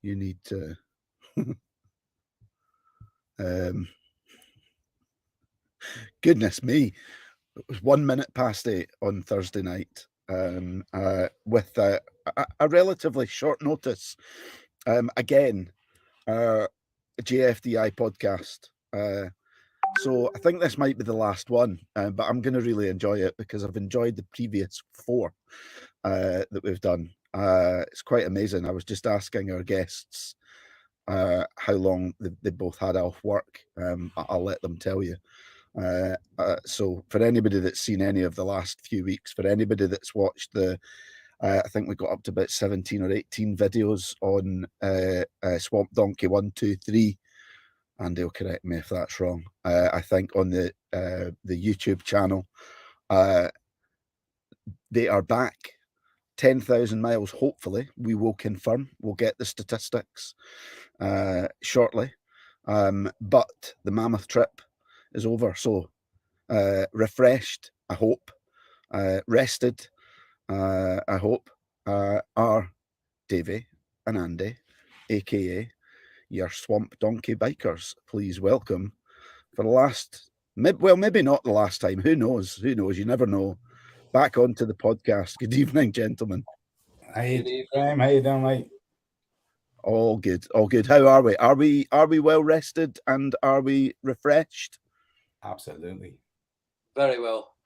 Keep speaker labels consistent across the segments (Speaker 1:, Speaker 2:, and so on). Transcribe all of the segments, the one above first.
Speaker 1: You need to. Goodness me, it was 1 minute past 8 on Thursday night, with a relatively short notice. Again, a JFDI podcast. So I think this might be the last one, but I'm going to really enjoy it because I've enjoyed the previous 4 that we've done. It's quite amazing. I was just asking our guests how long they both had off work. I'll let them tell you. So for anybody that's seen any of the last few weeks, for anybody that's watched I think we got up to about 17 or 18 videos on Swamp Donkey 1, 2, 3. Andy will correct me if that's wrong. I think on the YouTube channel, they are back. 10,000 miles, hopefully. We will confirm. We'll get the statistics shortly. But the Mammoth trip is over. So refreshed, I hope. Rested, I hope. Are Davey and Andy, aka your Swamp Donkey Bikers. Please welcome for the last, well, maybe not the last time. Who knows? Who knows? You never know. Back onto the podcast. Good evening, gentlemen.
Speaker 2: Hey, Graham. How you doing, mate?
Speaker 1: All good. All good. How are we? Are we well rested and are we refreshed?
Speaker 2: Absolutely.
Speaker 3: Very well.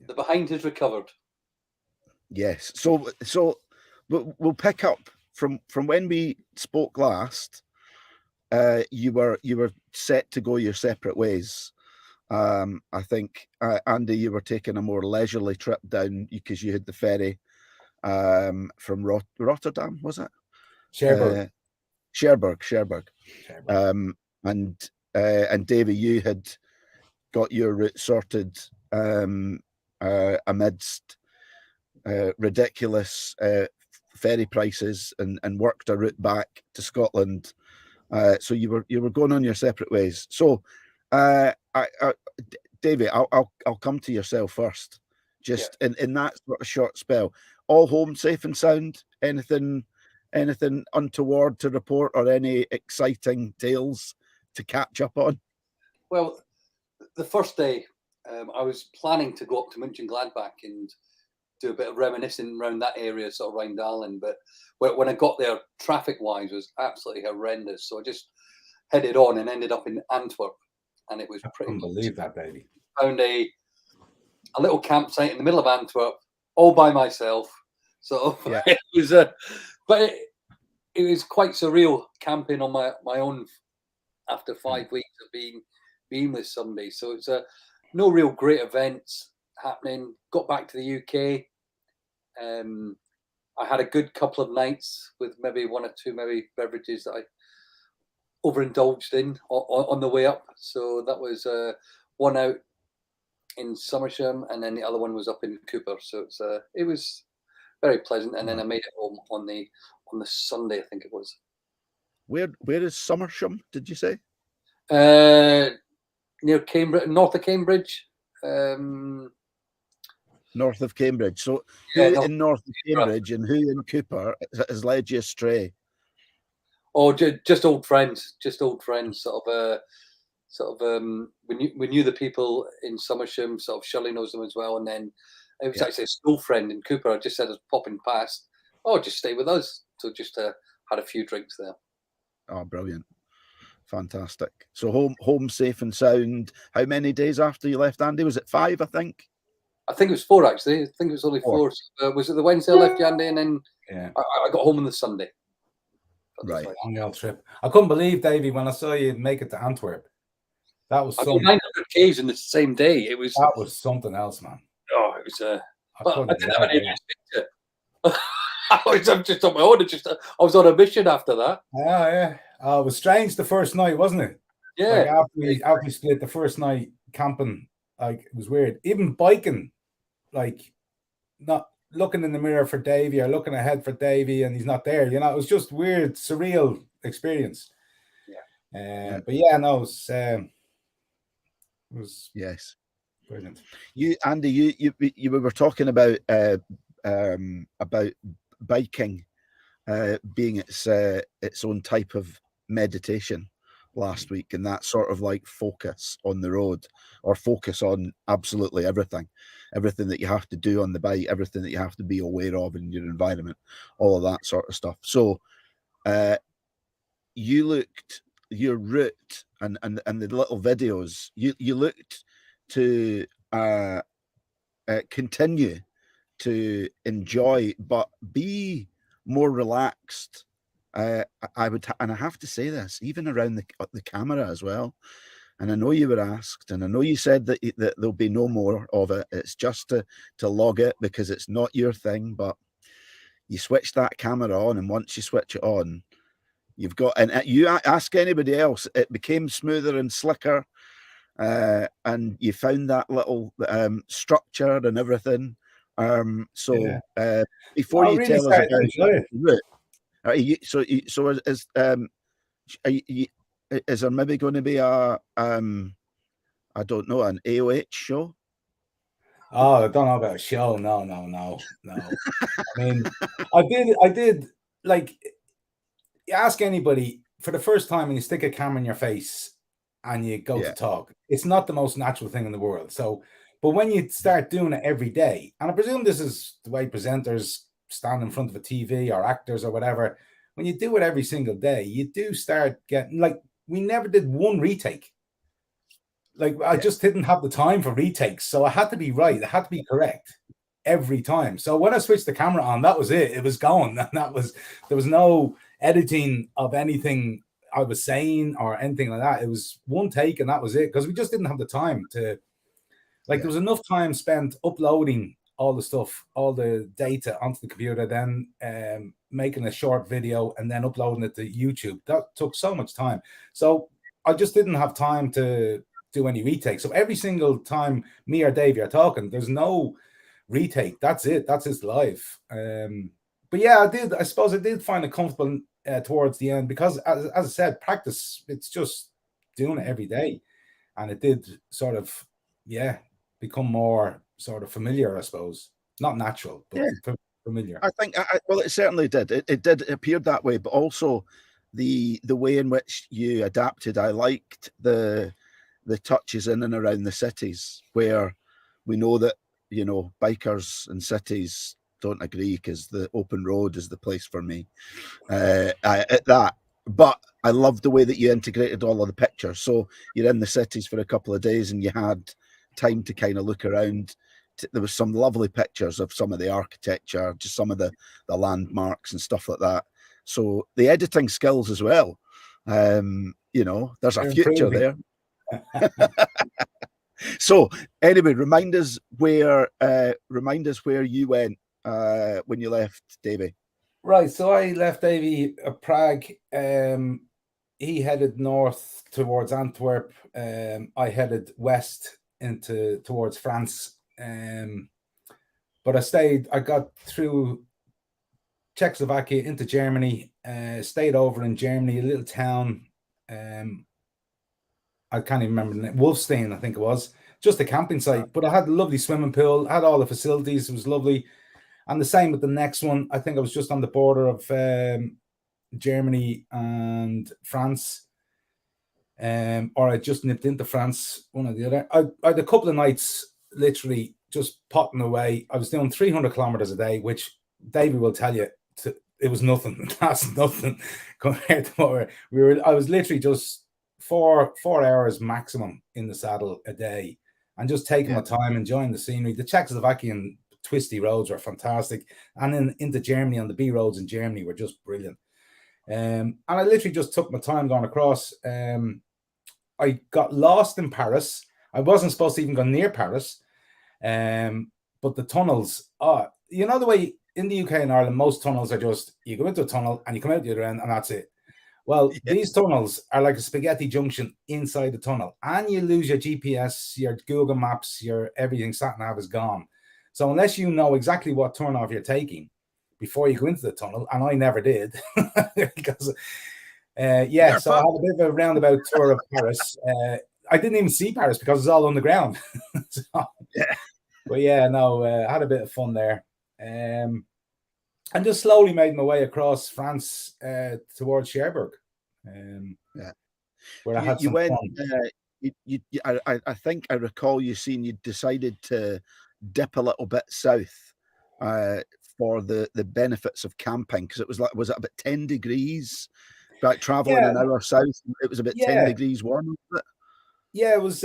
Speaker 3: The behind has recovered.
Speaker 1: Yes. So we'll pick up from when we spoke last. You were set to go your separate ways. I think Andy, you were taking a more leisurely trip down because you had the ferry from Rotterdam, was it?
Speaker 2: Cherbourg.
Speaker 1: Cherbourg. And Davey, you had got your route sorted amidst ridiculous ferry prices and worked a route back to Scotland. So you were going on your separate ways. So, Davey, I'll come to yourself first. Just in that sort of short spell, all home safe and sound. Anything untoward to report, or any exciting tales to catch up on?
Speaker 3: Well, the first day, I was planning to go up to Mönchengladbach and do a bit of reminiscing around that area, sort of Rheindalen. But when I got there, traffic-wise, was absolutely horrendous. So I just headed on and ended up in Antwerp, and it was pretty.
Speaker 2: I couldn't believe that, baby.
Speaker 3: Found a little campsite in the middle of Antwerp, all by myself. So yeah. It was, but it was quite surreal camping on my own after 5 weeks of being with somebody. So it's no real great events happening. Got back to the UK. I had a good couple of nights with maybe one or two beverages that I overindulged in on the way up. So that was one out in Somersham, and then the other one was up in Cooper. So it was very pleasant. And then I made it home on the Sunday, I think it was.
Speaker 1: Where is Somersham? Did you say?
Speaker 3: Near Cambridge, north of Cambridge.
Speaker 1: North of Cambridge. So who in north of Cambridge and who in Cooper has led you astray?
Speaker 3: Oh, just old friends. Sort of. We knew the people in Somersham. Sort of Shirley knows them as well. And then it was actually a school friend in Cooper. I just said I was popping past. Oh, just stay with us. So just had a few drinks there.
Speaker 1: Oh, brilliant. Fantastic. So home safe and sound. How many days after you left, Andy? Was it 5, I think?
Speaker 3: I think it was 4, actually. I think it was only 4. Was it the Wednesday I left you, Andy? And then I got home on the Sunday.
Speaker 1: Right.
Speaker 2: On the old trip. I couldn't believe, Davey, when I saw you make it to Antwerp. That was something.
Speaker 3: 900 Ks in the same day.
Speaker 2: That was something else, man.
Speaker 3: Oh, it was. I didn't have any picture. I was just on my own. I was on a mission after that.
Speaker 2: Yeah. It was strange the first night, wasn't it?
Speaker 3: Yeah.
Speaker 2: Like after we split the first night camping, like it was weird. Even biking, like not looking in the mirror for Davey or looking ahead for Davey and he's not there. You know, it was just weird, surreal experience.
Speaker 1: Yeah.
Speaker 2: But yeah, no, it was
Speaker 1: yes,
Speaker 2: brilliant.
Speaker 1: You, Andy, you were talking about biking being its own type of meditation last week, and that sort of like focus on the road, or focus on absolutely everything that you have to do on the bike, everything that you have to be aware of in your environment, all of that sort of stuff. So you looked your route and the little videos, you looked to continue to enjoy, but be more relaxed. I would, and I have to say this, even around the camera as well. And I know you were asked, and I know you said that there'll be no more of it. It's just to log it because it's not your thing. But you switch that camera on, and once you switch it on, you've got. And you ask anybody else, it became smoother and slicker, and you found that little structure and everything. So before you
Speaker 2: really
Speaker 1: tell us about
Speaker 2: it.
Speaker 1: so is there maybe going to be a I don't know, an AOH show?
Speaker 2: Oh, I don't know about a show. No. I mean, I did like, ask anybody for the first time and you stick a camera in your face and you go to talk. It's not the most natural thing in the world. So, but when you start doing it every day, and I presume this is the way presenters stand in front of a TV or actors or whatever, when you do it every single day, you do start getting, like, we never did one retake. Like, I just didn't have the time for retakes. So I had to be right. It had to be correct every time. So when I switched the camera on, that was it. It was going. And there was no editing of anything I was saying or anything like that. It was one take and that was it. Because we just didn't have the time to, like, there was enough time spent uploading all the stuff, all the data onto the computer, then making a short video and then uploading it to YouTube. That took so much time. So I just didn't have time to do any retakes. So every single time me or Davey are talking, there's no retake. That's it. That's his life. But yeah, I suppose I did find it comfortable towards the end because, as I said, practice, it's just doing it every day. And it did sort of, become more sort of familiar, I suppose. Not natural, but familiar.
Speaker 1: I think, well, it certainly did. It did appear that way, but also the way in which you adapted. I liked the touches in and around the cities where we know that, you know, bikers in cities don't agree because the open road is the place for me. At that. But I love the way that you integrated all of the pictures. So you're in the cities for a couple of days and you had time to kind of look around. There was some lovely pictures of some of the architecture, just some of the landmarks and stuff like that. So the editing skills as well. You know, there's a future there. So anyway, remind us where you went when you left Davey.
Speaker 2: Right, so I left Davey at Prague. He headed north towards Antwerp. I headed west towards France. But I got through Czechoslovakia into Germany, stayed over in Germany, a little town. I can't even remember the name. Wolfstein, I think it was. Just a camping site. But I had a lovely swimming pool, had all the facilities. It was lovely. And the same with the next one. I think I was just on the border of Germany and France. Or I just nipped into France, one or the other. I had a couple of nights literally just potting away. I was doing 300 kilometers a day, which David will tell you, it was nothing. That's nothing compared to what I was literally just 4 hours maximum in the saddle a day and just taking my time, enjoying the scenery. The Czechoslovakian twisty roads were fantastic. And then into Germany, on the B roads in Germany were just brilliant. And I literally just took my time going across. I got lost in Paris. I wasn't supposed to even go near Paris. But the tunnels, you know, the way in the UK and Ireland, most tunnels are just, you go into a tunnel and you come out the other end and that's it. Well, these tunnels are like a spaghetti junction inside the tunnel, and you lose your GPS, your Google Maps, your everything, sat nav is gone. So unless you know exactly what turn off you're taking before you go into the tunnel, and I never did, because so I had a bit of a roundabout tour of Paris. I didn't even see Paris because it's all underground. But I had a bit of fun there. and just slowly made my way across France towards Cherbourg. Where I had
Speaker 1: You
Speaker 2: some
Speaker 1: went.
Speaker 2: fun.
Speaker 1: I think I recall you saying you decided to dip a little bit south for the benefits of camping, because it was like, was it about 10 degrees? Like traveling an hour south, it was about 10 degrees warm, wasn't it?
Speaker 2: Yeah, it was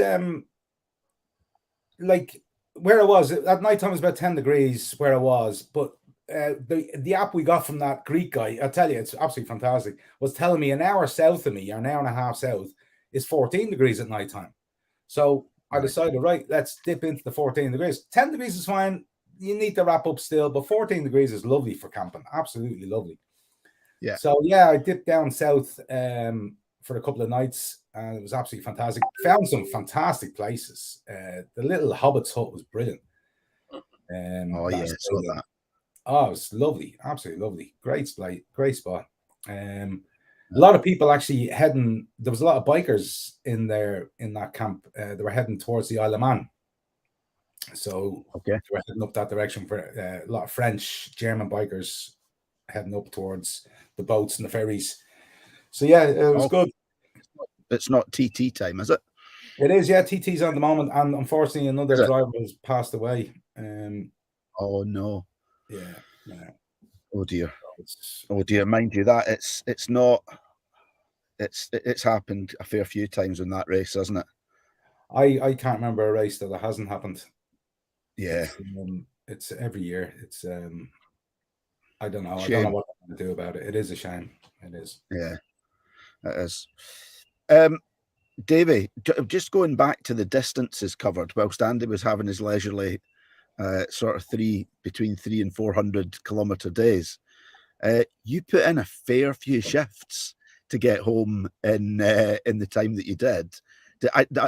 Speaker 2: like where I was at night time was about 10 degrees where I was, but the app we got from that Greek guy, I tell you, it's absolutely fantastic, was telling me an hour south of me, or an hour and a half south, is 14 degrees at night time. So I decided, right, let's dip into the 14 degrees. 10 degrees is fine. You need to wrap up still, but 14 degrees is lovely for camping. Absolutely lovely.
Speaker 1: Yeah.
Speaker 2: So yeah, I dipped down south for a couple of nights, and it was absolutely fantastic. Found some fantastic places. The little Hobbit's hut was brilliant.
Speaker 1: Oh yeah, I saw that.
Speaker 2: Oh, it was lovely, absolutely lovely. Great spot. A lot of people actually heading. There was a lot of bikers in there in that camp. They were heading towards the Isle of Man. So
Speaker 1: okay,
Speaker 2: they were heading up that direction for a lot of French, German bikers heading up towards the boats and the ferries. So yeah, it was good.
Speaker 1: It's not TT time, is it?
Speaker 2: It is, yeah. TT's on the moment, and unfortunately, another driver has passed away.
Speaker 1: Oh no.
Speaker 2: Yeah.
Speaker 1: Oh dear. Oh dear. Mind you, that it's not. It's happened a fair few times in that race, hasn't it?
Speaker 2: I can't remember a race that hasn't happened.
Speaker 1: Yeah.
Speaker 2: It's every year. It's I don't know.
Speaker 1: Shame.
Speaker 2: I don't know what I'm going to do about it. It is a shame. It is.
Speaker 1: Yeah, it is. Davey, just going back to the distances covered, whilst Andy was having his leisurely sort of between 300 and 400 kilometre days, you put in a fair few shifts to get home in the time that you did.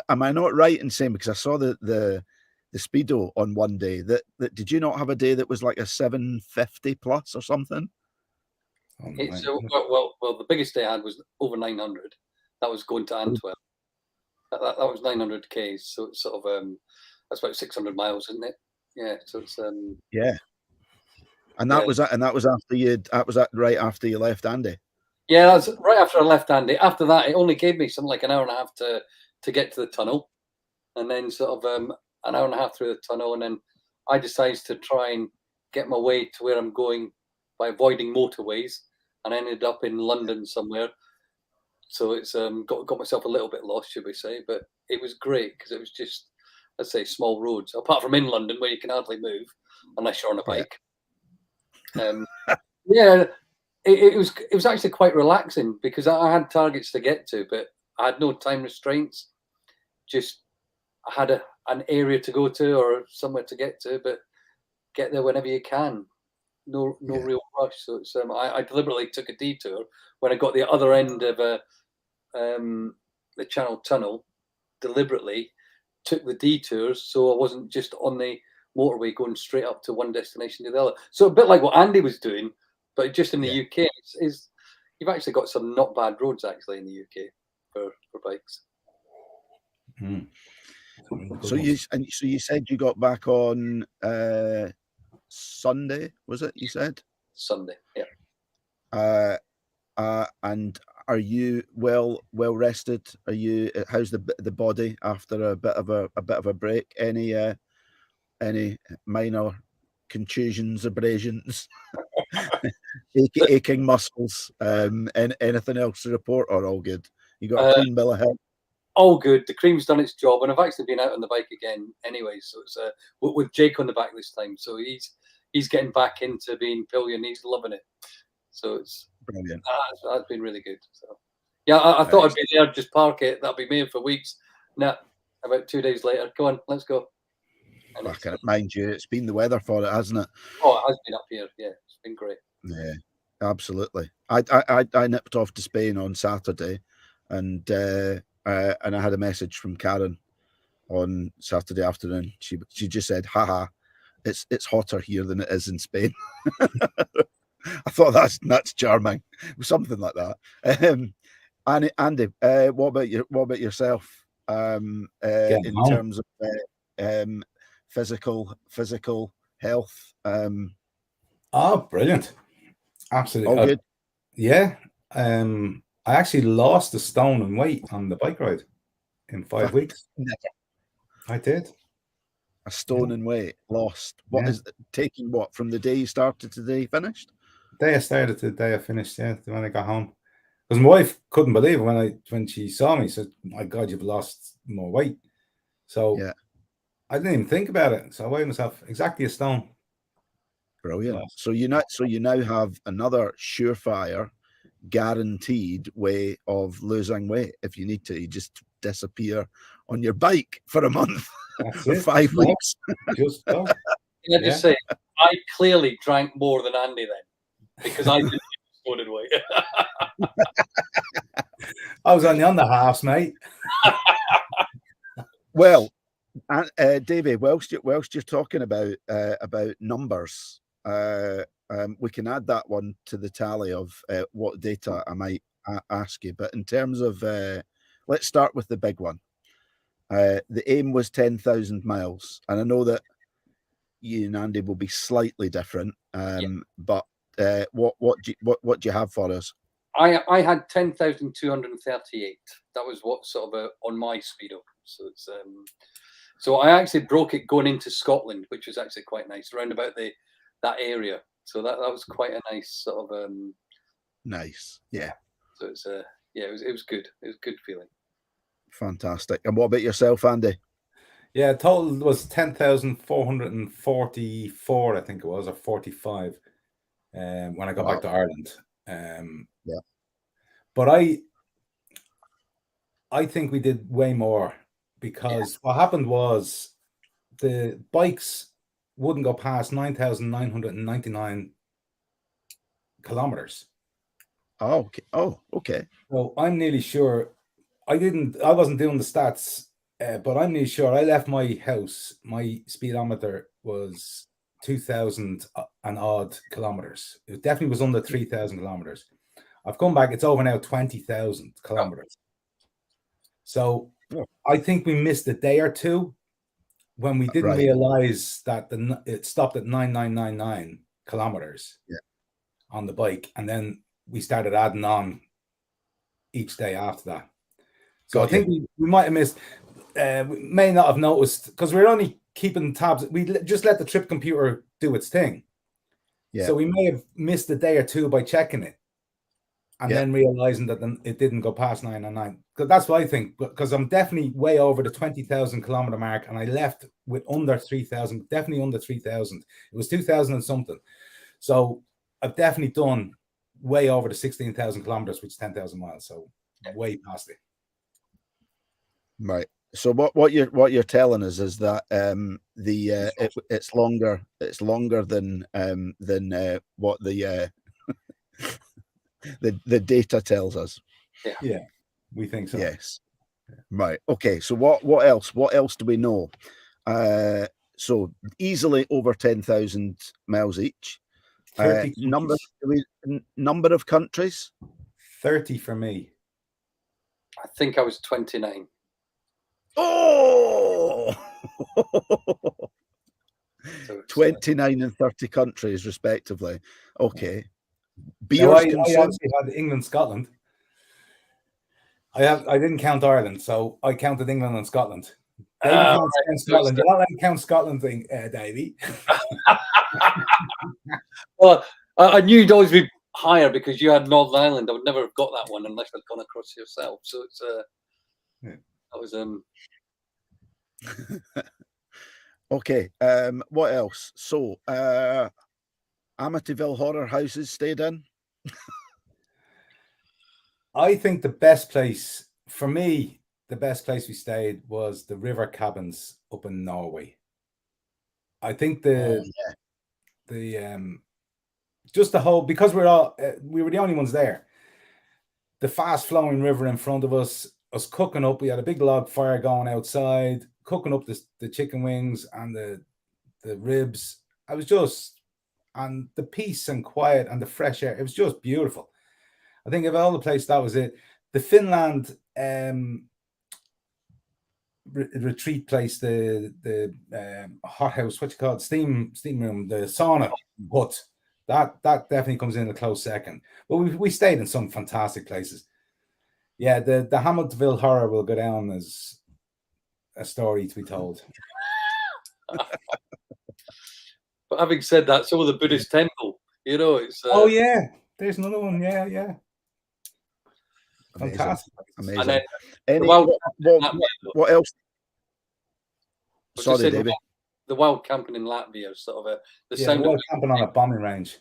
Speaker 1: Am I not right in saying, because I saw the speedo on one day, that did you not have a day that was like a 750 plus or something?
Speaker 3: Well, the biggest day I had was over 900. That was going to Antwerp. That was 900 k's, so it's sort of that's about 600 miles, isn't it? Yeah, so it's
Speaker 1: yeah. And that was right after you left Andy.
Speaker 3: Yeah, that's right after I left Andy. After that, it only gave me something like an hour and a half to get to the tunnel, and then sort of an hour and a half through the tunnel, and then I decided to try and get my way to where I'm going by avoiding motorways, and I ended up in London somewhere. So it's got myself a little bit lost, should we say, but it was great because it was just, let's say, small roads, apart from in London where you can hardly move unless you're on a bike. Yeah, it was actually quite relaxing because I had targets to get to, but I had no time restraints. Just I had an area to go to or somewhere to get to, but get there whenever you can. No real rush. So it's I deliberately took a detour when I got the other end of the Channel Tunnel. Deliberately took the detours so I wasn't just on the motorway going straight up to one destination to the other. So a bit like what Andy was doing, but just in the UK, is you've actually got some not bad roads actually in the UK for bikes.
Speaker 2: Mm.
Speaker 1: So you said you got back on Sunday, was it? You said
Speaker 3: Sunday, yeah.
Speaker 1: And are you well rested? Are you? How's the body after a bit of a break? Any minor contusions, abrasions, aching muscles, and anything else to report, or all good? You got a clean bill of health?
Speaker 3: All good. The cream's done its job, and I've actually been out on the bike again anyway. So it's with Jake on the back this time. So he's getting back into being pillion. He's loving it. So it's
Speaker 1: brilliant.
Speaker 3: That's been really good. So yeah, I thought I'd be there, just park it. That'll be me for weeks. Nah, about 2 days later, go on, let's go.
Speaker 1: And mind you, it's been the weather for it, hasn't it?
Speaker 3: Oh, it has been up here. Yeah, it's been great.
Speaker 1: Yeah, absolutely. I nipped off to Spain on Saturday, and I had a message from Karen on Saturday afternoon. She just said, "Haha, it's hotter here than it is in Spain." I thought that's charming, something like that. Andy, what about yourself? In terms of physical health.
Speaker 2: Oh, brilliant! Absolutely.
Speaker 1: All good.
Speaker 2: Yeah. I actually lost a stone in weight on the bike ride in 5 weeks.
Speaker 1: Never.
Speaker 2: I did.
Speaker 1: A stone in weight lost. What is taking what from the day you started to the day you finished?
Speaker 2: The day I started to the day I finished, yeah, when I got home. Because my wife couldn't believe it when she saw me. Said, "My God, you've lost more weight." So
Speaker 1: Yeah.
Speaker 2: I didn't even think about it. So I weighed myself exactly a stone.
Speaker 1: Brilliant.
Speaker 2: Lost.
Speaker 1: So you now have another surefire, guaranteed way of losing weight. If you need to, you just disappear on your bike for a month or 5 weeks.
Speaker 2: Just go.
Speaker 3: Can I just say, I clearly drank more than Andy then, because I didn't exploded weight.
Speaker 2: I was only on the halves, mate.
Speaker 1: Well, Davey, whilst you're talking about numbers, we can add that one to the tally of what data I might ask you. But in terms of, let's start with the big one. The aim was 10,000 miles, and I know that you and Andy will be slightly different. But what do you have for us?
Speaker 3: I had 10,238. That was what sort of on my speedo. So it's so I actually broke it going into Scotland, which was actually quite nice, around about that area. So that was quite a nice sort of
Speaker 1: nice, yeah.
Speaker 3: So it's it was good. It was a good feeling.
Speaker 1: Fantastic. And what about yourself, Andy?
Speaker 2: Yeah, total was 10,444, I think it was, or 45, when I got back to Ireland. But I think we did way more, because what happened was the bikes wouldn't go past 9,999 kilometers.
Speaker 1: Oh, okay. Oh, okay.
Speaker 2: So I'm nearly sure I wasn't doing the stats, but I'm nearly sure I left my house. My speedometer was 2,000 and odd kilometers. It definitely was under 3,000 kilometers. I've come back. It's over now 20,000 kilometers. So I think we missed a day or two when we didn't realize that it stopped at 9,999 kilometers on the bike, and then we started adding on each day after that. So I think we might have missed. We may not have noticed, because we're only keeping tabs. We just let the trip computer do its thing. Yeah. So we may have missed a day or two by checking it, and then realizing that it didn't go past 999. Because that's what I think. Because I'm definitely way over the 20,000 kilometer mark, and I left with under 3,000. Definitely under 3,000. It was 2,000 and something. So I've definitely done way over the 16,000 kilometers, which is 10,000 miles. So way past it.
Speaker 1: Right. So what you're telling us is that it's longer than what the the data tells us.
Speaker 2: Yeah, we think so.
Speaker 1: Yes. Right. Okay. So what else? What else do we know? So easily over 10,000 miles each.
Speaker 2: 30
Speaker 1: number of countries.
Speaker 2: 30 for me.
Speaker 3: I think I was 29.
Speaker 1: Oh, 29 and 30 countries respectively. Okay.
Speaker 2: Now, I actually had England, Scotland. I didn't count Ireland, so I counted England and Scotland. Davey counts Scotland. You're not allowed to count Scotland thing, Davey.
Speaker 3: Well, I knew you'd always be higher because you had Northern Ireland. I would never have got that one unless I'd gone across yourself. So it's that was
Speaker 1: Okay. What else? So Amityville Horror Houses stayed in.
Speaker 2: I think the best place for me, the best place we stayed was the river cabins up in Norway. I think just the whole, because we were the only ones there. The fast flowing river in front of us cooking up. We had a big log fire going outside, cooking up the chicken wings and the ribs. And the peace and quiet and the fresh air. It was just beautiful. I think of all the place, that was it. The Finland retreat place, the hot house, what you call it, steam room, the sauna hut. That definitely comes in a close second. But we stayed in some fantastic places. Yeah, the Hamiltonville horror will go down as a story to be told.
Speaker 3: But having said that, some of the Buddhist temple, you know, it's
Speaker 2: oh yeah, there's another one. Yeah.
Speaker 1: Amazing.
Speaker 2: Fantastic.
Speaker 1: Amazing.
Speaker 3: What
Speaker 1: else? Sorry, David.
Speaker 3: The wild camping in Latvia, sort of
Speaker 2: the wild camping on a bombing range.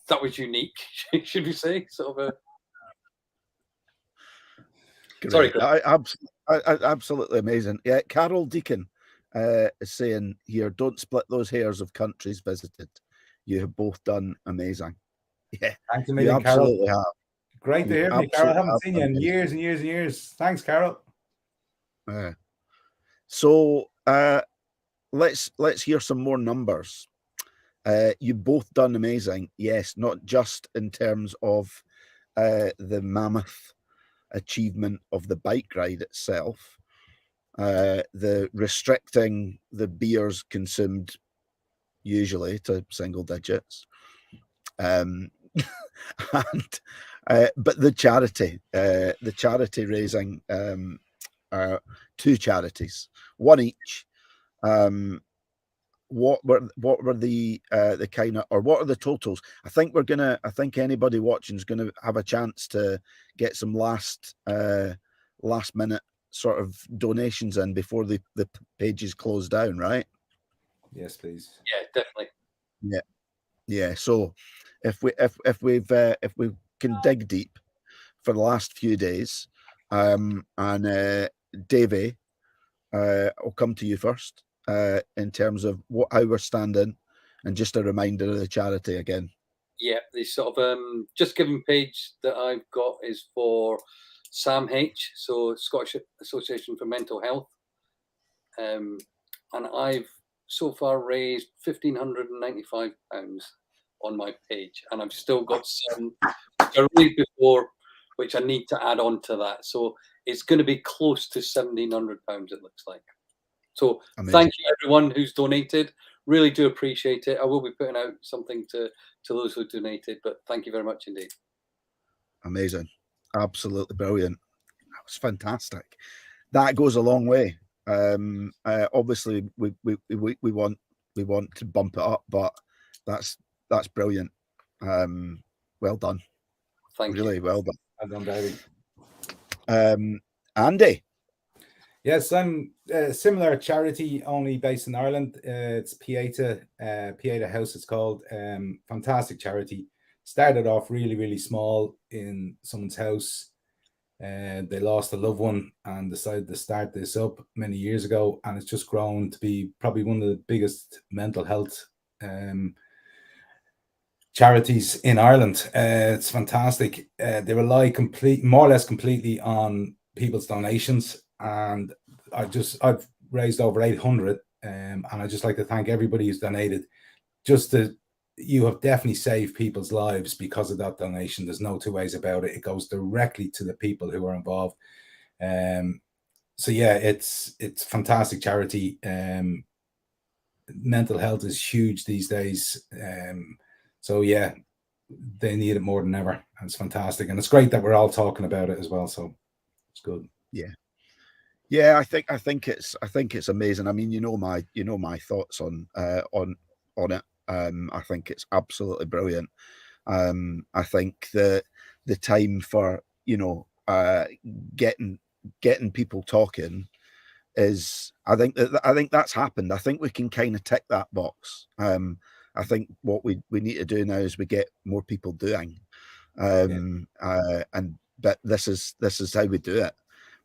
Speaker 3: That was unique, should we say? Sort of a.
Speaker 1: Sorry, absolutely amazing. Yeah, Carol Deacon is saying here, don't split those hairs of countries visited. You have both done amazing. Yeah,
Speaker 2: thanks a million,
Speaker 1: absolutely
Speaker 2: Carol.
Speaker 1: Have.
Speaker 2: Great to hear from you, Carol. I haven't seen you in years and years and years. Thanks, Carol.
Speaker 1: So let's hear some more numbers. You've both done amazing. Yes, not just in terms of the mammoth achievement of the bike ride itself, the restricting the beers consumed usually to single digits, and but the charity raising, two charities, one each. What were the kind of, or what are the totals? I think anybody watching is gonna have a chance to get some last minute sort of donations in before the pages close down, right?
Speaker 2: Yes, please.
Speaker 3: Yeah, definitely.
Speaker 1: Yeah. So if we can dig deep for the last few days, and Davey, I'll come to you first. In terms of how we're standing, and just a reminder of the charity again.
Speaker 3: Yeah, the sort of just giving page that I've got is for SAMH, so Scottish Association for Mental Health, and I've so far raised £1,595 on my page, and I've still got some which I raised before, which I need to add on to that. So it's going to be close to £1,700. It looks like. So amazing. Thank you everyone who's donated. Really do appreciate it. I will be putting out something to those who donated, but thank you very much indeed.
Speaker 1: Amazing. Absolutely brilliant. That was fantastic. That goes a long way. Obviously we want to bump it up, but that's brilliant. Well done.
Speaker 3: Thank you.
Speaker 1: Really well done.
Speaker 2: Well done, David.
Speaker 1: Andy.
Speaker 2: Yes, I'm a similar charity, only based in Ireland. It's Pieta House, it's called. Fantastic charity. Started off really, really small in someone's house. They lost a loved one and decided to start this up many years ago. And it's just grown to be probably one of the biggest mental health charities in Ireland. It's fantastic. They rely more or less completely on people's donations. And I've raised over 800, and I just like to thank everybody who's donated. You have definitely saved people's lives because of that donation. There's no two ways about it. It goes directly to the people who are involved. So yeah, it's fantastic charity. Mental health is huge these days. So yeah, they need it more than ever. And it's fantastic, and it's great that we're all talking about it as well. So it's good.
Speaker 1: Yeah, I think it's amazing. I mean, you know my thoughts on it. I think it's absolutely brilliant. I think the time for getting people talking is, I think that's happened. I think we can kind of tick that box. I think what we need to do now is we get more people doing, but this is how we do it,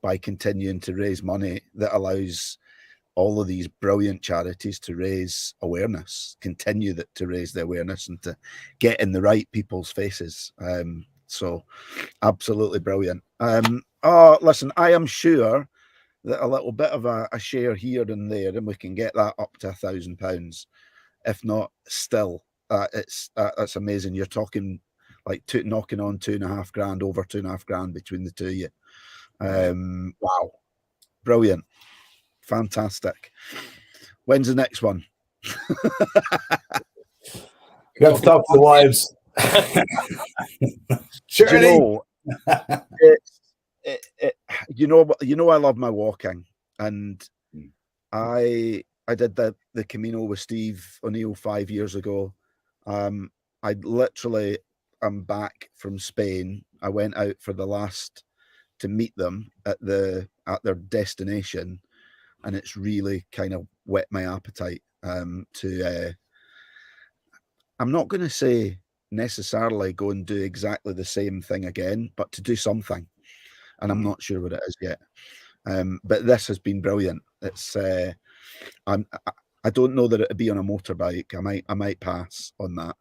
Speaker 1: by continuing to raise money that allows all of these brilliant charities to raise awareness, continue to raise the awareness, and to get in the right people's faces. So absolutely brilliant. Listen, I am sure that a little bit of a share here and there, and we can get that up to £1,000. If not, still, that's amazing. You're talking like knocking on £2,500, over £2,500 between the two of you. Wow, brilliant, fantastic. When's the next one?
Speaker 2: You have to talk to the wives. Sure.
Speaker 1: Do you know, you know, I love my walking, and I did the Camino with Steve O'Neill 5 years ago. I literally am back from Spain. I went out for the last to meet them at their destination, and it's really kind of whet my appetite to. I'm not going to say necessarily go and do exactly the same thing again, but to do something, and I'm not sure what it is yet. But this has been brilliant. It's I don't know that it'd be on a motorbike. I might pass on that.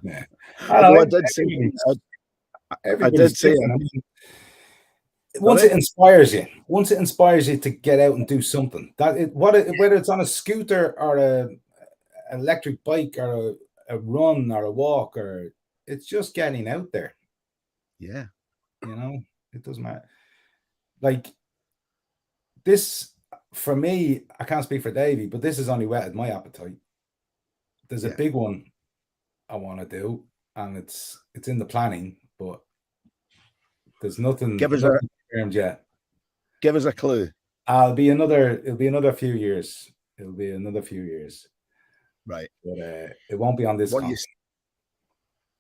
Speaker 2: Yeah.
Speaker 1: Although I did say
Speaker 2: I mean, once it inspires you to get out and do something, whether it's on a scooter or a electric bike or a run or a walk, or it's just getting out there.
Speaker 1: Yeah.
Speaker 2: You know, it doesn't matter. Like this, for me, I can't speak for Davey, but this has only whetted my appetite. There's a big one I want to do, and it's in the planning, but there's nothing confirmed yet.
Speaker 1: Give us a clue.
Speaker 2: It'll be another few years. It'll be another few years.
Speaker 1: Right.
Speaker 2: But it won't be on this.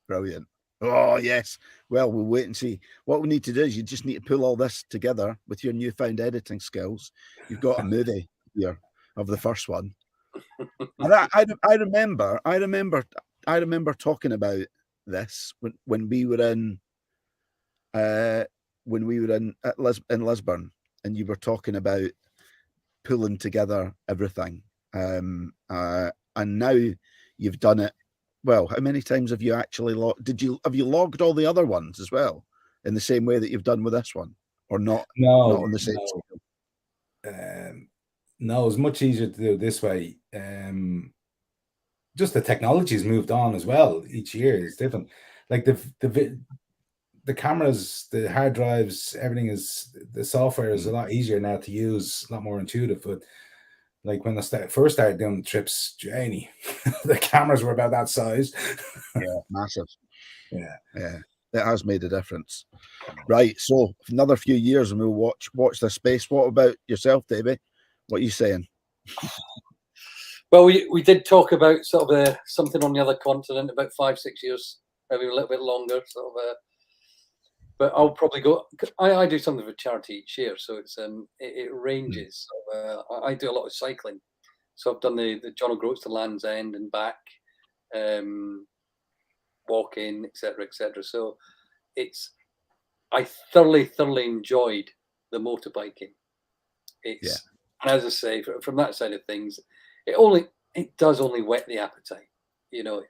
Speaker 1: Brilliant. Oh, yes. Well, we'll wait and see. What we need to do is you just need to pull all this together with your newfound editing skills. You've got a movie here of the first one. And I remember talking about this when we were in Lisburn, and you were talking about pulling together everything. And now you've done it. Well, how many times have you actually have you logged all the other ones as well in the same way that you've done with this one, or not?
Speaker 2: No,
Speaker 1: not on the same
Speaker 2: scale. No, it's much easier to do it this way. Just the technology's moved on as well. Each year is different. Like the cameras, the hard drives, everything the software is a lot easier now to use, a lot more intuitive. But like when I first started doing the trips, Janie, the cameras were about that size.
Speaker 1: Yeah, massive.
Speaker 2: Yeah.
Speaker 1: It has made a difference. Right. So another few years and we'll watch this space. What about yourself, Davey? What are you saying?
Speaker 3: Well, we did talk about sort of something on the other continent about 5-6 years, maybe a little bit longer. Sort of, but I'll probably go. I do something for charity each year, so it ranges. So, I do a lot of cycling, so I've done the John O'Groats to Land's End and back, walking, etc., etc. So I thoroughly enjoyed the motorbiking. And as I say, from that side of things, it does only whet the appetite. You know,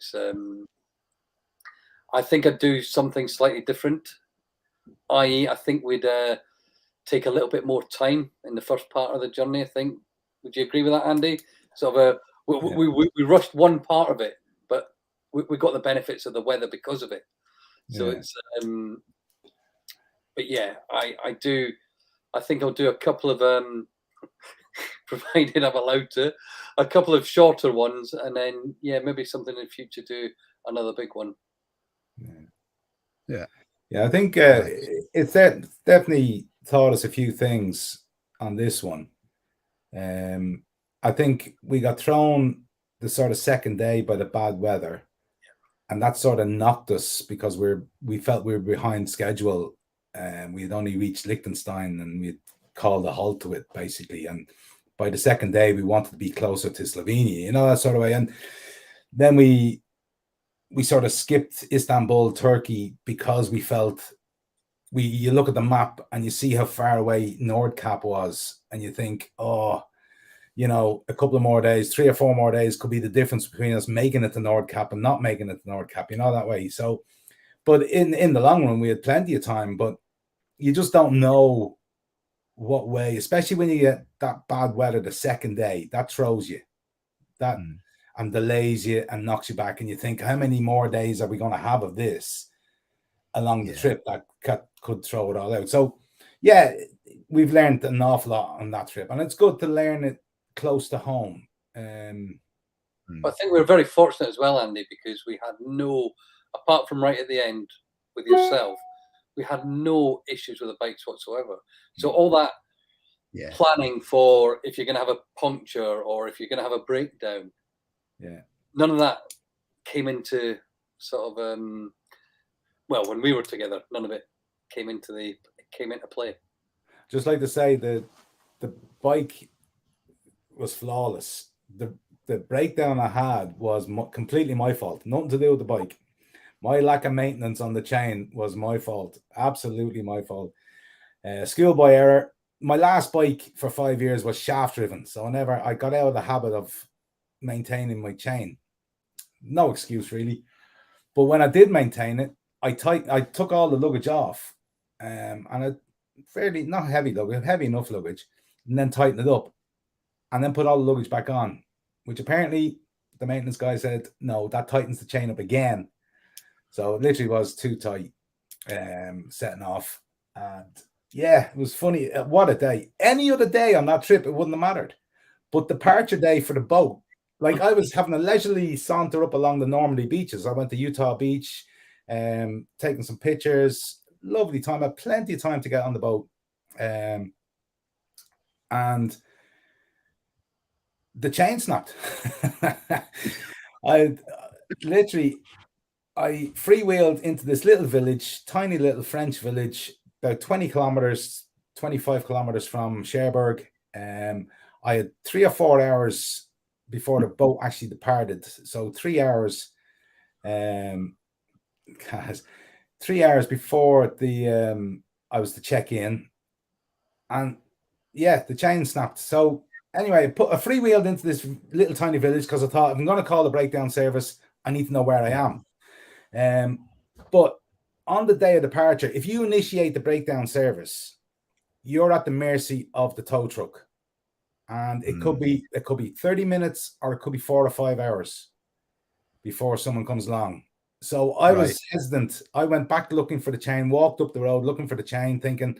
Speaker 3: I think I'd do something slightly different. I.e., I think we'd take a little bit more time in the first part of the journey. I think. Would you agree with that, Andy? Sort of, we rushed one part of it, but we got the benefits of the weather because of it. So it's. But yeah, I do. I think I'll do a couple of provided I'm allowed to, a couple of shorter ones, and then maybe something in the future, do another big one.
Speaker 2: Yeah. I think it's definitely taught us a few things on this one. I think we got thrown the sort of second day by the bad weather, and that sort of knocked us because we felt we were behind schedule, and we had only reached Liechtenstein, and we had called a halt to it basically. And by the second day, we wanted to be closer to Slovenia, you know, that sort of way. And then we sort of skipped Istanbul, Turkey, because we felt you look at the map and you see how far away Nordkap was, and you think, oh, you know, a couple of more days, 3 or 4 more days could be the difference between us making it to Nordkap and not making it to Nordkap, you know, that way. So, but in the long run, we had plenty of time, but you just don't know what way, especially when you get that bad weather the second day, that throws you, that and delays you and knocks you back, and you think, how many more days are we going to have of this along the trip that could throw it all out? So yeah, we've learned an awful lot on that trip, and it's good to learn it close to home.
Speaker 3: But I think we were very fortunate as well, Andy, because we had no, apart from right at the end with yourself, we had no issues with the bikes whatsoever. So all that planning for if you're going to have a puncture or if you're going to have a breakdown, none of that came into sort of well, when we were together, none of it came into play.
Speaker 2: Just like to say the bike was flawless. The breakdown I had was completely my fault. Nothing to do with the bike. My lack of maintenance on the chain was my fault. Absolutely my fault. Schoolboy error. My last bike for 5 years was shaft driven, so I got out of the habit of maintaining my chain. No excuse really. But when I did maintain it, I took all the luggage off, and I fairly not heavy luggage, heavy enough luggage, and then tightened it up, and then put all the luggage back on, which apparently the maintenance guy said no, that tightens the chain up again. So it literally was too tight, setting off, and yeah, it was funny. What a day! Any other day on that trip, it wouldn't have mattered, but departure day for the boat. Like I was having a leisurely saunter up along the Normandy beaches. I went to Utah Beach, taking some pictures. Lovely time. I had plenty of time to get on the boat. And the chain snapped. I freewheeled into this little village, tiny little French village, about 20 kilometers, 25 kilometers from Cherbourg. I had 3 or 4 hours before the boat actually departed. So 3 hours, 3 hours before I was to check in, and yeah, the chain snapped. So anyway, I freewheeled into this little tiny village because I thought if I'm going to call the breakdown service, I need to know where I am. But on the day of departure, if you initiate the breakdown service, you're at the mercy of the tow truck. And it could be 30 minutes or it could be 4 or 5 hours before someone comes along. So I was hesitant. I went back looking for the chain, walked up the road looking for the chain, thinking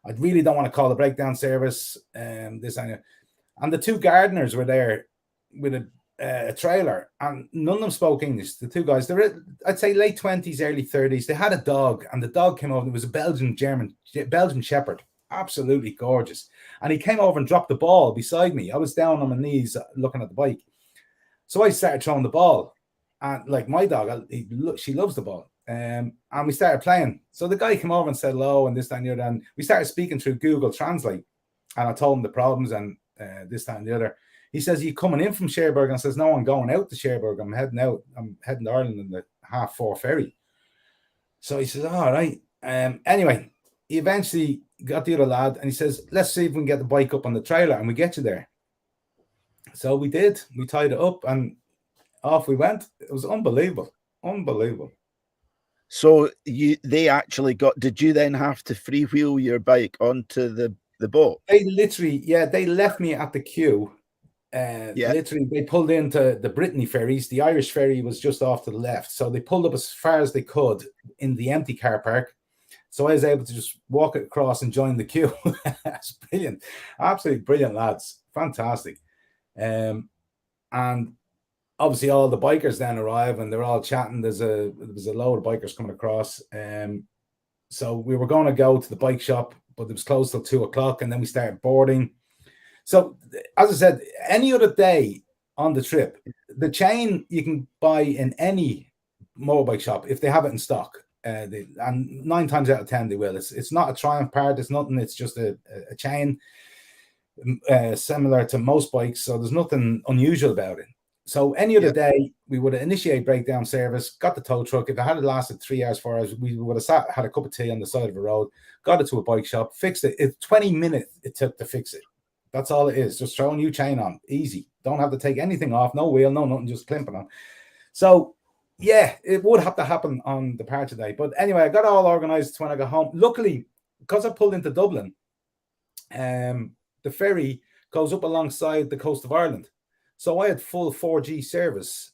Speaker 2: I really don't want to call the breakdown service. And the 2 gardeners were there with a trailer, and none of them spoke English. The 2 guys, they were, I'd say, late 20s, early 30s. They had a dog, and the dog came over. It was a Belgian Shepherd. Absolutely gorgeous. And he came over and dropped the ball beside me. I was down on my knees looking at the bike. So I started throwing the ball. And like my dog, she loves the ball. And we started playing. So the guy came over and said hello and this, that, and the other. And we started speaking through Google Translate. And I told him the problems and this, that, and the other. He says, "Are you coming in from Cherbourg?" And I says, "No, I'm going out to Cherbourg. I'm heading out. I'm heading to Ireland in the 4:30 ferry." So he says, "All right." Anyway, he eventually got the other lad and he says, "Let's see if we can get the bike up on the trailer and we get you there." So we did. We tied it up and off we went. It was unbelievable. Unbelievable.
Speaker 1: So they actually did you then have to freewheel your bike onto the boat?
Speaker 2: They literally, they left me at the queue. Literally, they pulled into the Brittany ferries. The Irish ferry was just off to the left. So they pulled up as far as they could in the empty car park. So I was able to just walk across and join the queue. That's brilliant. Absolutely brilliant, lads. Fantastic. And obviously all the bikers then arrive and they're all chatting. There was a load of bikers coming across. So we were going to go to the bike shop, but it was closed till 2:00, and then we started boarding. So, as I said, any other day on the trip, the chain you can buy in any motorbike shop if they have it in stock. And 9 times out of 10 they will. It's not a Triumph part. It's nothing. It's just a chain similar to most bikes. So there's nothing unusual about it. So any other day we would have initiated breakdown service, got the tow truck. If it had lasted 3 hours, 4 hours, we would have had a cup of tea on the side of the road, got it to a bike shop, fixed it. It's 20 minutes it took to fix it. That's all it is. Just throw a new chain on. Easy. Don't have to take anything off. No wheel, no nothing, just climping on. So, yeah, it would have to happen on departure day. But anyway, I got all organized when I got home. Luckily, because I pulled into Dublin, the ferry goes up alongside the coast of Ireland. So I had full 4G service.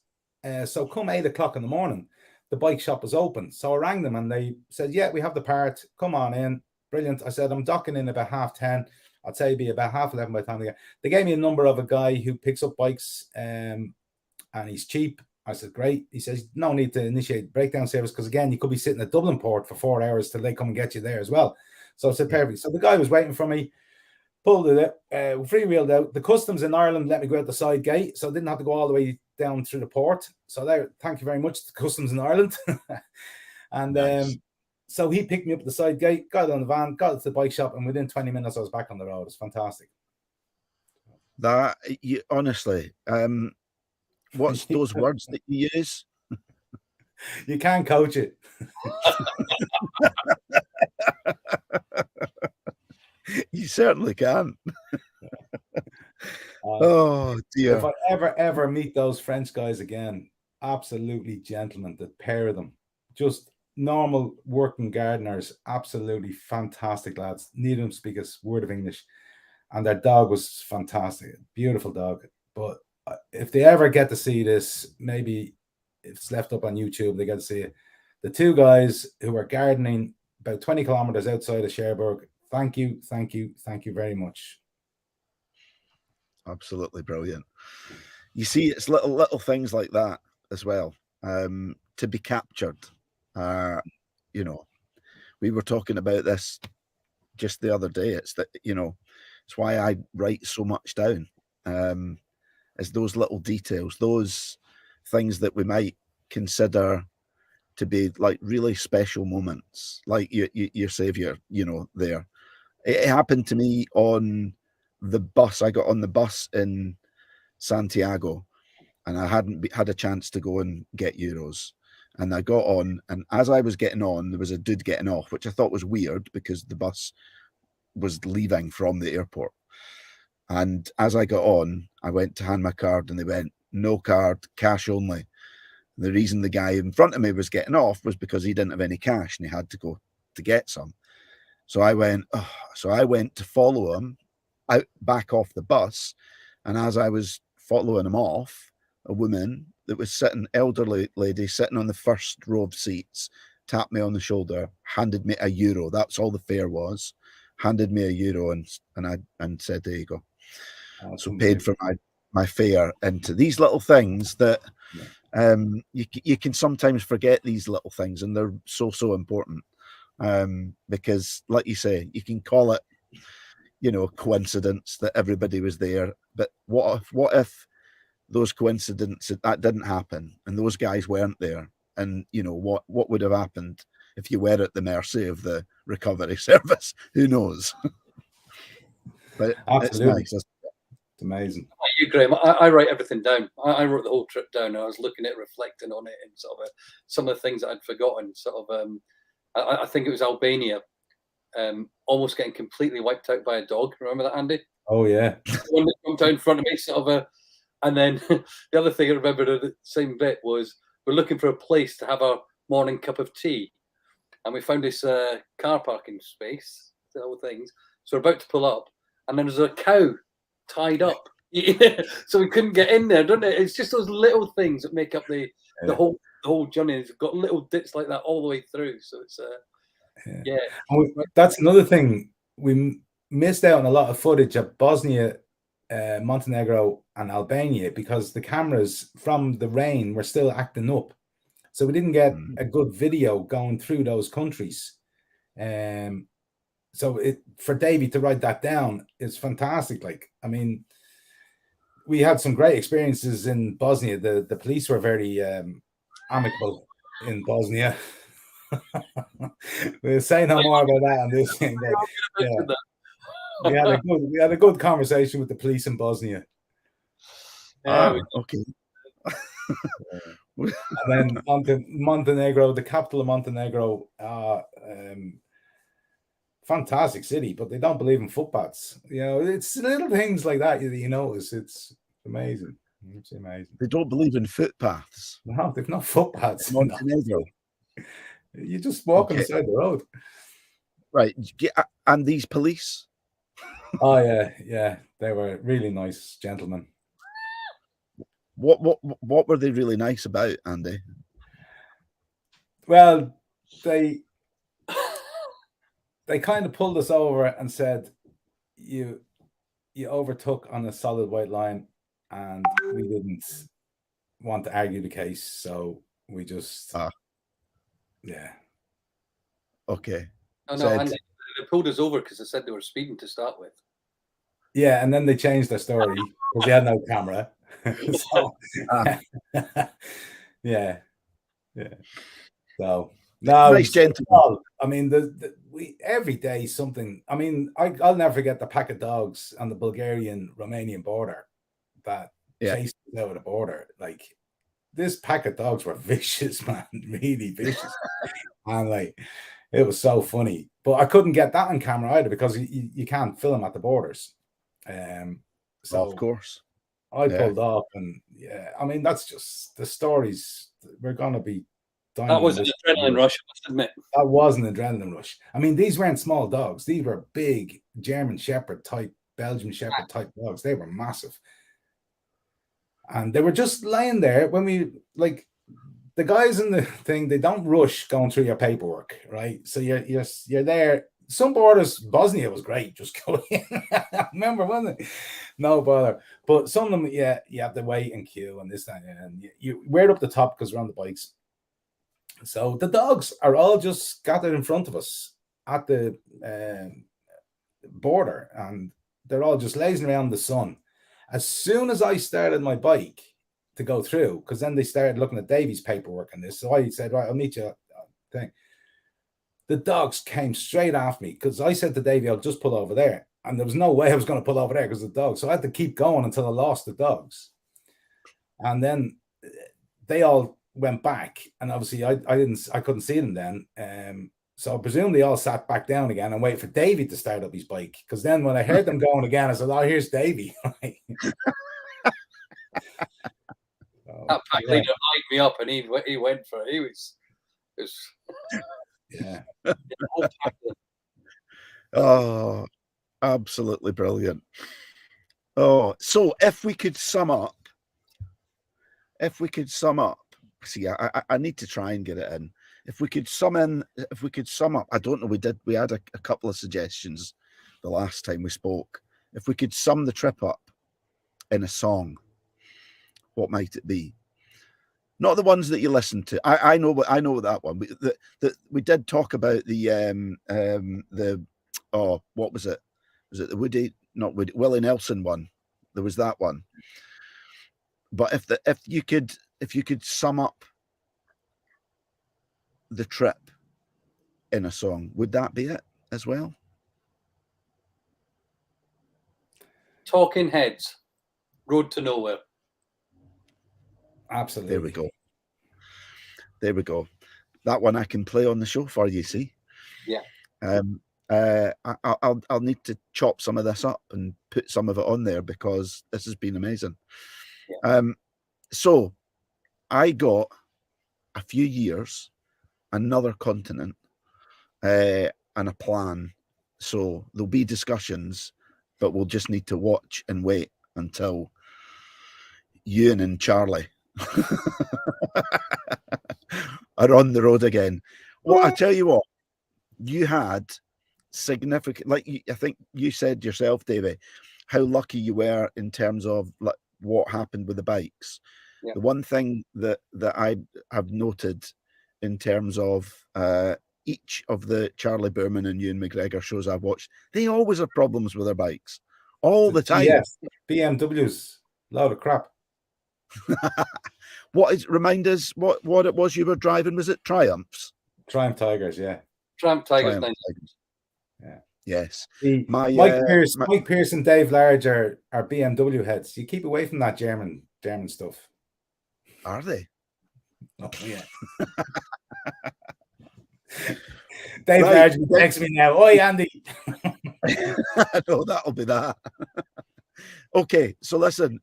Speaker 2: So come 8:00 in the morning, the bike shop was open. So I rang them and they said, "Yeah, we have the part. Come on in." Brilliant. I said, "I'm docking in about 10:30. I'd say it'd be about 11:30 by the time they get." They gave me a number of a guy who picks up bikes and he's cheap. I said, great. He says, no need to initiate breakdown service because, again, you could be sitting at Dublin port for 4 hours till they come and get you there as well. So I said, perfect. So the guy was waiting for me, pulled it out, freewheeled out. The customs in Ireland let me go out the side gate, so I didn't have to go all the way down through the port. So there, thank you very much to customs in Ireland. And
Speaker 1: Nice.
Speaker 2: so he picked me up at the side gate, got on the van, got to the bike shop, and within 20 minutes I was back on the road. It's fantastic.
Speaker 1: That you honestly, what's those words that you use?
Speaker 2: You can't coach it.
Speaker 1: You certainly can. Oh dear.
Speaker 2: If I ever meet those French guys again, absolutely gentlemen, the pair of them, just normal working gardeners, absolutely fantastic lads. Neither of them speak a word of English, and their dog was fantastic, beautiful dog. But if they ever get to see this, maybe if it's left up on YouTube, they get to see it. The two guys who are gardening about 20 kilometers outside of Cherbourg. Thank you very much.
Speaker 1: Absolutely brilliant. You see, it's little things like that as well, to be captured. You know, we were talking about this just the other day. It's that, you know, it's why I write so much down. Is those little details, those things that we might consider to be like really special moments, like your savior, you know, there. It happened to me on the bus. I got on the bus in Santiago, and I hadn't had a chance to go and get euros. And I got on, and as I was getting on, there was a dude getting off, which I thought was weird because the bus was leaving from the airport. And as I got on, I went to hand my card, and they went, no card, cash only. The reason the guy in front of me was getting off was because he didn't have any cash and he had to go to get some. So I went to follow him out back off the bus. And as I was following him off, a woman that was sitting, elderly lady sitting on the first row of seats, tapped me on the shoulder, handed me €1. That's all the fare was. Handed me €1 and said, there you go. So paid for my fare into these little things that you can sometimes forget these little things, and they're so important. Because like you say, you can call it, you know, coincidence that everybody was there, but what if those coincidences that didn't happen and those guys weren't there, and you know what would have happened if you were at the mercy of the recovery service? Who knows? But
Speaker 2: absolutely,
Speaker 1: it's nice.
Speaker 2: It's amazing.
Speaker 3: You, Graham, I write everything down. I wrote the whole trip down, and I was looking at it, reflecting on it, and sort of some of the things that I'd forgotten. Sort of, I think it was Albania, almost getting completely wiped out by a dog. Remember that, Andy?
Speaker 2: Oh yeah.
Speaker 3: One that jumped out in front of me, sort of and then the other thing I remembered of the same bit was we're looking for a place to have our morning cup of tea, and we found this car parking space, the whole things. So we're about to pull up, and then there's a cow tied up. So we couldn't get in there, don't it? It's just those little things that make up the whole journey. It's got little bits like that all the way through. So it's
Speaker 2: that's another thing. We missed out on a lot of footage of Bosnia, Montenegro, and Albania because the cameras from the rain were still acting up, so we didn't get a good video going through those countries. So for Davey to write that down is fantastic. Like, I mean, we had some great experiences in Bosnia. The police were very amicable in Bosnia. We'll say no more about that on this thing. But, yeah, we had a good conversation with the police in Bosnia.
Speaker 1: Okay.
Speaker 2: And then on to Montenegro, the capital of Montenegro. Fantastic city, but they don't believe in footpaths. You know, it's little things like that you notice. It's amazing. It's amazing.
Speaker 1: They don't believe in footpaths.
Speaker 2: No, they've no footpaths.
Speaker 1: Montenegro.
Speaker 2: You just walk on the side of the road.
Speaker 1: Right. And these police?
Speaker 2: Oh yeah. They were really nice gentlemen.
Speaker 1: What were they really nice about, Andy?
Speaker 2: Well, they kind of pulled us over and said, you overtook on a solid white line and we didn't. want to argue the case, so we just yeah.
Speaker 1: Okay.
Speaker 3: Oh no, and they pulled us over because they said they were speeding to start with.
Speaker 2: Yeah, and then they changed their story because they had no camera. So, yeah. So no,
Speaker 1: nice gentleman.
Speaker 2: I mean, we every day something. I mean, I'll never forget the pack of dogs on the Bulgarian-Romanian border that chased us over the border. Like, this pack of dogs were vicious, man, really vicious, and like, it was so funny. But I couldn't get that on camera either because you can't film at the borders. So
Speaker 1: of course,
Speaker 2: I pulled off, and I mean, that's just the stories we're gonna be.
Speaker 3: That was an adrenaline rush, I must admit.
Speaker 2: That was an adrenaline rush. I mean, these weren't small dogs; these were big German Shepherd type, Belgian Shepherd type dogs. They were massive, and they were just lying there when we like. The guys in the thing, they don't rush going through your paperwork, right? So you're there. Some borders, Bosnia was great, just go in. Remember, wasn't it? No bother. But some of them, you have to wait and queue and this, that, and you wear up the top because we're on the bikes. So the dogs are all just scattered in front of us at the border, and they're all just lazing around in the sun. As soon as I started my bike to go through, because then they started looking at Davy's paperwork and this. So I said, right, I'll meet you. Thing. The dogs came straight after me because I said to Davy, I'll just pull over there. And there was no way I was going to pull over there because of the dogs. So I had to keep going until I lost the dogs. And then they all went back. And obviously I couldn't see them then. So I presume they all sat back down again and waited for Davy to start up his bike. Because then when I heard them going again, I said, oh, here's Davy.
Speaker 3: That pack leader eyed me up, and he went for it. He was
Speaker 1: Oh, absolutely brilliant. Oh, so if we could sum up, see, I need to try and get it in. If we could sum up, I don't know, we had a couple of suggestions the last time we spoke. If we could sum the trip up in a song, what might it be? Not the ones that you listen to. I know that one. We did talk about the what was it? Was it the Willie Nelson one? There was that one. But if you could sum up the trip in a song, would that be it as well?
Speaker 3: Talking Heads, Road to Nowhere.
Speaker 2: Absolutely.
Speaker 1: There we go. That one I can play on the show for you, see?
Speaker 3: Yeah.
Speaker 1: I'll need to chop some of this up and put some of it on there because this has been amazing. Yeah. So I got a few years, another continent, and a plan. So there'll be discussions, but we'll just need to watch and wait until Ewan and Charlie are on the road again. Well, I tell you what, you had significant, like I think you said yourself, Davey, how lucky you were in terms of like what happened with the bikes. Yeah. The one thing that I have noted in terms of each of the Charlie Berman and Ewan McGregor shows I've watched, they always have problems with their bikes all the time.
Speaker 2: Yes, BMWs, load of crap.
Speaker 1: Remind us what it was you were driving? Was it Triumphs?
Speaker 2: Triumph Tigers, yeah.
Speaker 3: Triumph Tigers.
Speaker 2: Yeah.
Speaker 1: Yes.
Speaker 2: Mike Pierce and Dave Large are BMW heads. You keep away from that German stuff.
Speaker 1: Are they?
Speaker 2: Oh yeah. Dave Large texts me now. Oi, Andy.
Speaker 1: No, that'll be that. Okay, so listen,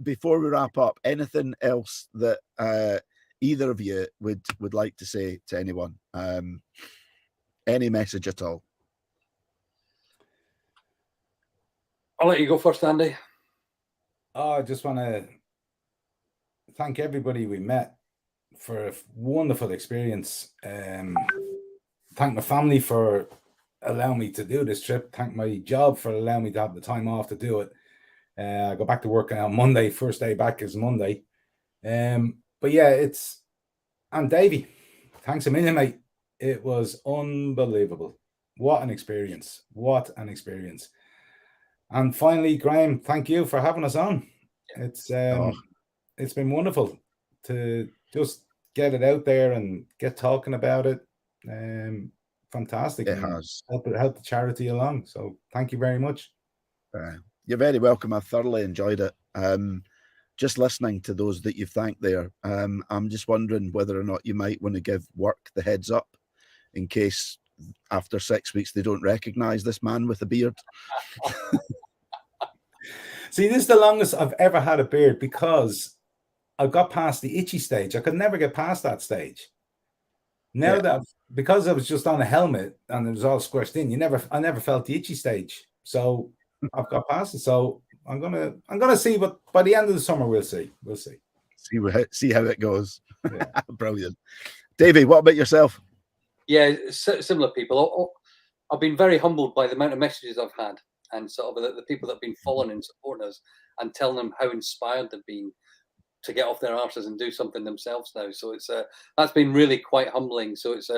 Speaker 1: before we wrap up, anything else that either of you would like to say to anyone? Any message at all?
Speaker 3: I'll let you go first, Andy.
Speaker 2: Oh, I just want to thank everybody we met for a wonderful experience. Thank my family for allowing me to do this trip. Thank my job for allowing me to have the time off to do it. I go back to work on Monday. First day back is Monday. But yeah, and Davey, thanks a million, mate. It was unbelievable. What an experience. What an experience. And finally, Graham, thank you for having us on. It's been wonderful to just get it out there and get talking about it. Fantastic.
Speaker 1: It has
Speaker 2: help the charity along. So thank you very much.
Speaker 1: You're very welcome. I thoroughly enjoyed it. Just listening to those that you've thanked there, I'm just wondering whether or not you might want to give work the heads up in case after 6 weeks they don't recognize this man with a beard.
Speaker 2: See, this is the longest I've ever had a beard because I got past the itchy stage. I could never get past that stage. Now that because I was just on a helmet and it was all squished in, I never felt the itchy stage. So I've got past it. So I'm gonna see, but by the end of the summer we'll see.
Speaker 1: See how it goes. Yeah. Brilliant. Davey, what about yourself?
Speaker 3: Yeah, similar people. I've been very humbled by the amount of messages I've had, and sort of the people that have been following and supporting us, and telling them how inspired they've been to get off their arses and do something themselves now. So it's that's been really quite humbling. So it's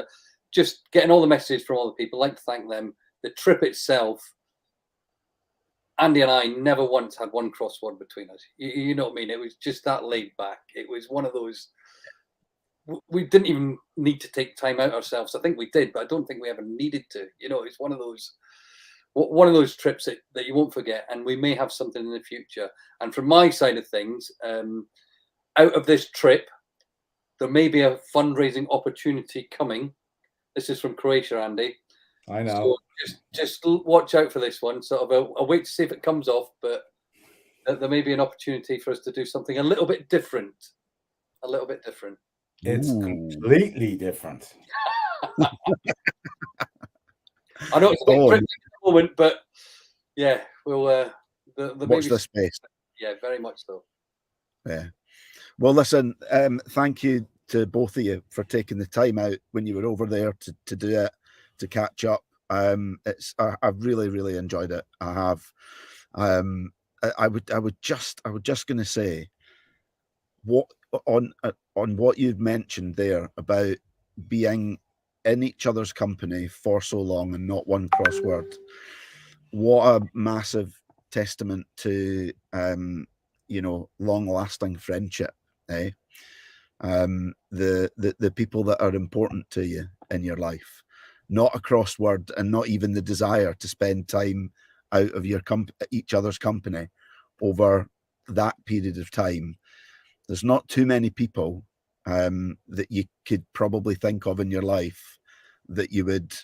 Speaker 3: just getting all the messages from all the people. I'd like to thank them. The trip itself, Andy and I never once had one crossword between us. You know what I mean? It was just that laid back. It was one of those. We didn't even need to take time out ourselves. I think we did, but I don't think we ever needed to. You know, it's one of those trips that you won't forget. And we may have something in the future. And from my side of things, out of this trip, there may be a fundraising opportunity coming. This is from Croatia, Andy.
Speaker 2: I know.
Speaker 3: So just watch out for this one. Sort of I'll wait to see if it comes off, but there may be an opportunity for us to do something a little bit different. A little bit different.
Speaker 2: It's completely different.
Speaker 3: I know it's a bit cryptic at the moment, but yeah, we'll
Speaker 1: watch this space.
Speaker 3: Yeah, very much so.
Speaker 1: Yeah. Well, listen, thank you to both of you for taking the time out when you were over there to do it, to catch up. I've really enjoyed it. I have. I would just going to say what on what you've mentioned there about being in each other's company for so long and not one crossword. What a massive testament to long-lasting friendship, eh? The people that are important to you in your life, not a crossword, and not even the desire to spend time out of your each other's company over that period of time. There's not too many people that you could probably think of in your life that you would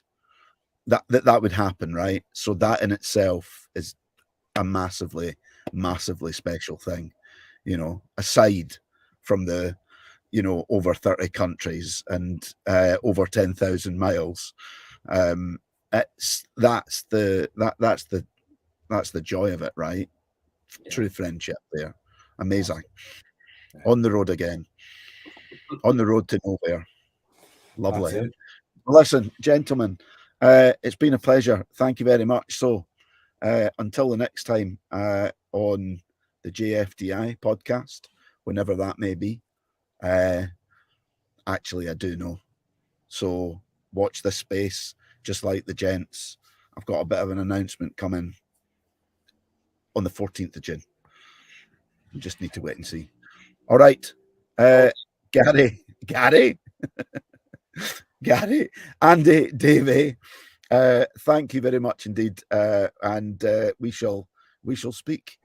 Speaker 1: that would happen, right? So that in itself is a massively special thing, aside from the over 30 countries and over 10,000 miles. That's the joy of it, right? Yeah. True friendship there. Amazing. Yeah. On the road again. On the road to nowhere. Lovely. Listen, gentlemen, it's been a pleasure. Thank you very much. So until the next time on the JFDI podcast, whenever that may be. Actually, I do know. So watch this space, just like the gents. I've got a bit of an announcement coming on the 14th of June. You just need to wait and see. All right. Gary, Andy, Davey, thank you very much indeed. And we shall speak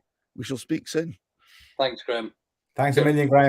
Speaker 1: soon.
Speaker 3: Thanks, Graham.
Speaker 2: Thanks a million, Graham.